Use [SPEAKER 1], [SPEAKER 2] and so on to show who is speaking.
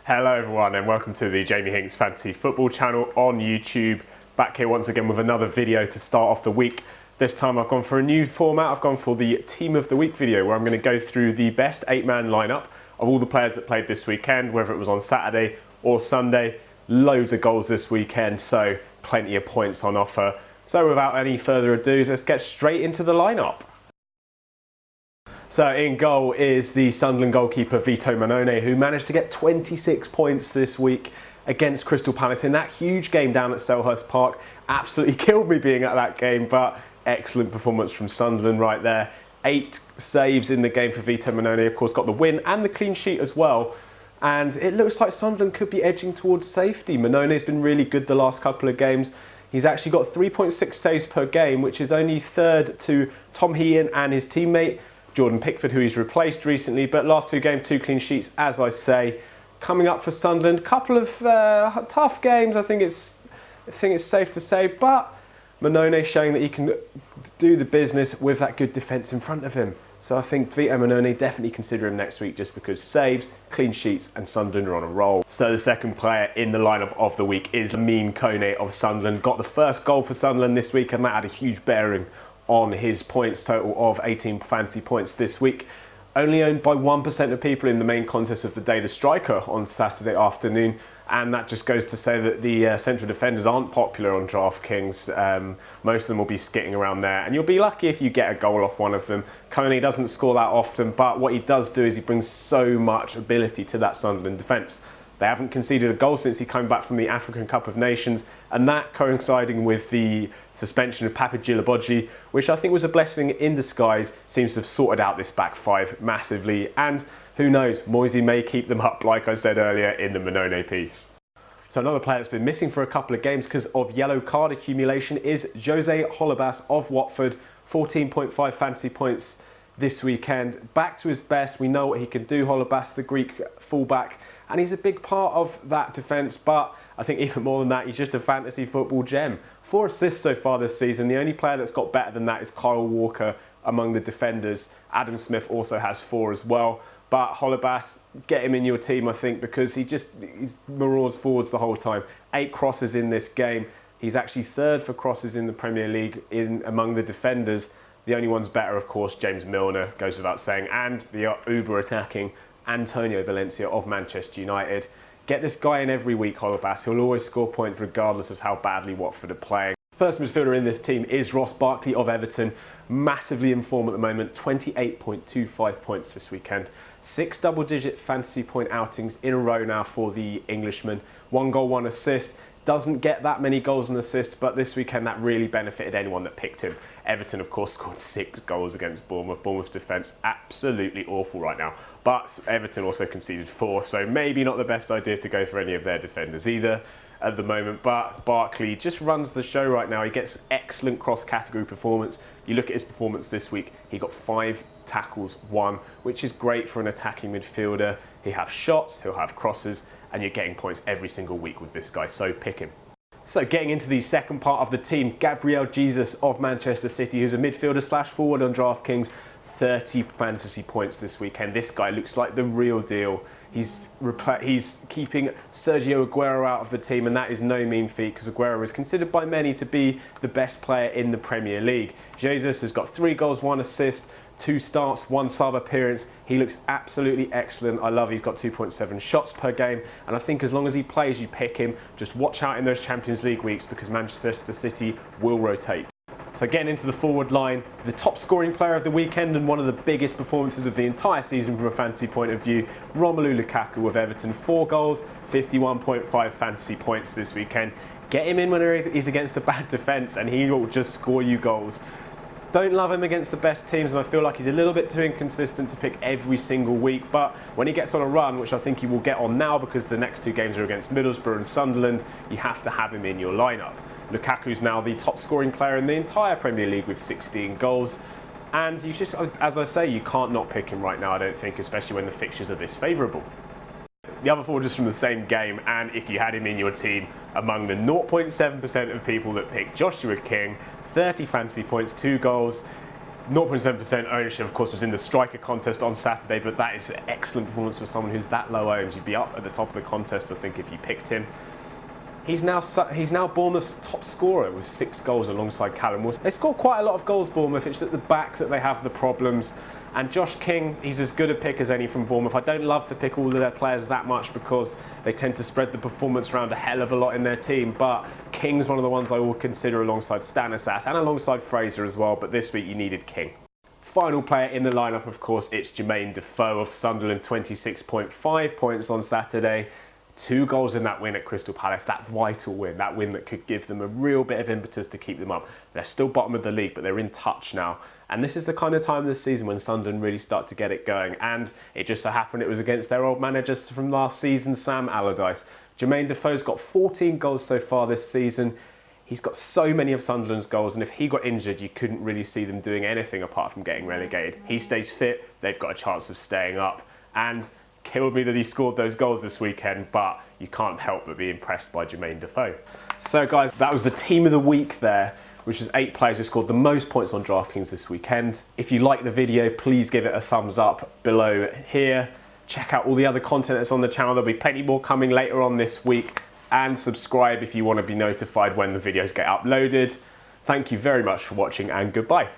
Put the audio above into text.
[SPEAKER 1] Hello everyone and welcome to the Jamie Hinks Fantasy Football channel on YouTube. Back here once again with another video to start off the week. This time I've gone for a new format. I've gone for the Team of the Week video where I'm going to go through the best 8-man lineup of all the players that played this weekend, whether it was on Saturday or Sunday. Loads of goals this weekend, so plenty of points on offer. So without any further ado, let's get straight into the lineup. So in goal is the Sunderland goalkeeper Vito Mannone, who managed to get 26 points this week against Crystal Palace in that huge game down at Selhurst Park. Absolutely killed me being at that game, but excellent performance from Sunderland right there. 8 saves in the game for Vito Mannone, of course got the win and the clean sheet as well. And it looks like Sunderland could be edging towards safety. Mannone's been really good the last couple of games. He's actually got 3.6 saves per game, which is only third to Tom Heaton and his teammate Jordan Pickford, who he's replaced recently, but last 2 games, 2 clean sheets, as I say. Coming up for Sunderland, couple of tough games, I think it's safe to say, but Mannone showing that he can do the business with that good defence in front of him. So I think Vito Mannone, definitely consider him next week just because saves, clean sheets and Sunderland are on a roll. So the second player in the lineup of the week is Lamine Kone of Sunderland. Got the first goal for Sunderland this week and that had a huge bearing on his points total of 18 fantasy points this week. Only owned by 1% of people in the main contest of the day, the striker, on Saturday afternoon. And that just goes to say that the central defenders aren't popular on DraftKings. Most of them will be skitting around there. And you'll be lucky if you get a goal off one of them. Kone doesn't score that often, but what he does do is he brings so much ability to that Sunderland defence. They haven't conceded a goal since he came back from the African Cup of Nations, and that coinciding with the suspension of Pape Djilobodji, which I think was a blessing in disguise, seems to have sorted out this back 5 massively. And who knows, Moisey may keep them up, like I said earlier in the Mannone piece. So another player that's been missing for a couple of games because of yellow card accumulation is Jose Holebas of Watford. 14.5 fantasy points this weekend. Back to his best. We know what he can do, Holebas, the Greek fullback. And he's a big part of that defence, but I think even more than that, he's just a fantasy football gem. 4 assists so far this season. The only player that's got better than that is Kyle Walker among the defenders. Adam Smith also has 4 as well. But Holebas, get him in your team, I think, because he marauders forwards the whole time. 8 crosses in this game. He's actually 3rd for crosses in the Premier League among the defenders. The only one's better, of course, James Milner, goes without saying, and the uber attacking Antonio Valencia of Manchester United. Get this guy in every week, Holebas. He'll always score points regardless of how badly Watford are playing. First midfielder in this team is Ross Barkley of Everton. Massively in form at the moment, 28.25 points this weekend. 6 double-digit fantasy point outings in a row now for the Englishman. 1 goal, 1 assist. Doesn't get that many goals and assists, but this weekend that really benefited anyone that picked him. Everton, of course, scored 6 goals against Bournemouth. Bournemouth's defence absolutely awful right now. But Everton also conceded 4, so maybe not the best idea to go for any of their defenders either at the moment. But Barkley just runs the show right now. He gets excellent cross-category performance. You look at his performance this week, he got 5 tackles, 1, which is great for an attacking midfielder. He'll have shots, he'll have crosses, and you're getting points every single week with this guy, so pick him. So getting into the second part of the team, Gabriel Jesus of Manchester City, who's a midfielder slash forward on DraftKings, 30 fantasy points this weekend. This guy looks like the real deal. He's keeping Sergio Aguero out of the team, and that is no mean feat because Aguero is considered by many to be the best player in the Premier League. Jesus has got 3 goals, 1 assist, 2 starts, 1 sub appearance. He looks absolutely excellent. I love he's got 2.7 shots per game, and I think as long as he plays, you pick him. Just watch out in those Champions League weeks because Manchester City will rotate. So getting into the forward line, the top scoring player of the weekend and one of the biggest performances of the entire season from a fantasy point of view, Romelu Lukaku of Everton. 4 goals, 51.5 fantasy points this weekend. Get him in when he's against a bad defence and he will just score you goals. Don't love him against the best teams, and I feel like he's a little bit too inconsistent to pick every single week, but when he gets on a run, which I think he will get on now because the next 2 games are against Middlesbrough and Sunderland, you have to have him in your lineup. Lukaku's now the top scoring player in the entire Premier League with 16 goals, and you just, as I say, you can't not pick him right now, I don't think, especially when the fixtures are this favourable. The other forward is from the same game, and if you had him in your team, among the 0.7% of people that picked Joshua King, 30 fantasy points, 2 goals. 0.7% ownership, of course, was in the striker contest on Saturday, but that is an excellent performance for someone who's that low owned. You'd be up at the top of the contest, I think, if you picked him. He's now Bournemouth's top scorer with 6 goals alongside Callum Wilson. They score quite a lot of goals, Bournemouth. It's at the back that they have the problems. And Josh King, he's as good a pick as any from Bournemouth. I don't love to pick all of their players that much because they tend to spread the performance around a hell of a lot in their team. But King's one of the ones I will consider alongside Stanislas and alongside Fraser as well. But this week you needed King. Final player in the lineup, of course, it's Jermaine Defoe of Sunderland, 26.5 points on Saturday. 2 goals in that win at Crystal Palace, that vital win, that win that could give them a real bit of impetus to keep them up. They're still bottom of the league, but they're in touch now. And this is the kind of time this season when Sunderland really start to get it going. And it just so happened it was against their old manager from last season, Sam Allardyce. Jermaine Defoe's got 14 goals so far this season. He's got so many of Sunderland's goals, and if he got injured, you couldn't really see them doing anything apart from getting relegated. He stays fit, they've got a chance of staying up. And killed me that he scored those goals this weekend, but you can't help but be impressed by Jermaine Defoe. So guys, that was the team of the week there, which was 8 players who scored the most points on DraftKings this weekend. If you like the video, please give it a thumbs up below here. Check out all the other content that's on the channel. There'll be plenty more coming later on this week. And subscribe if you want to be notified when the videos get uploaded. Thank you very much for watching, and goodbye.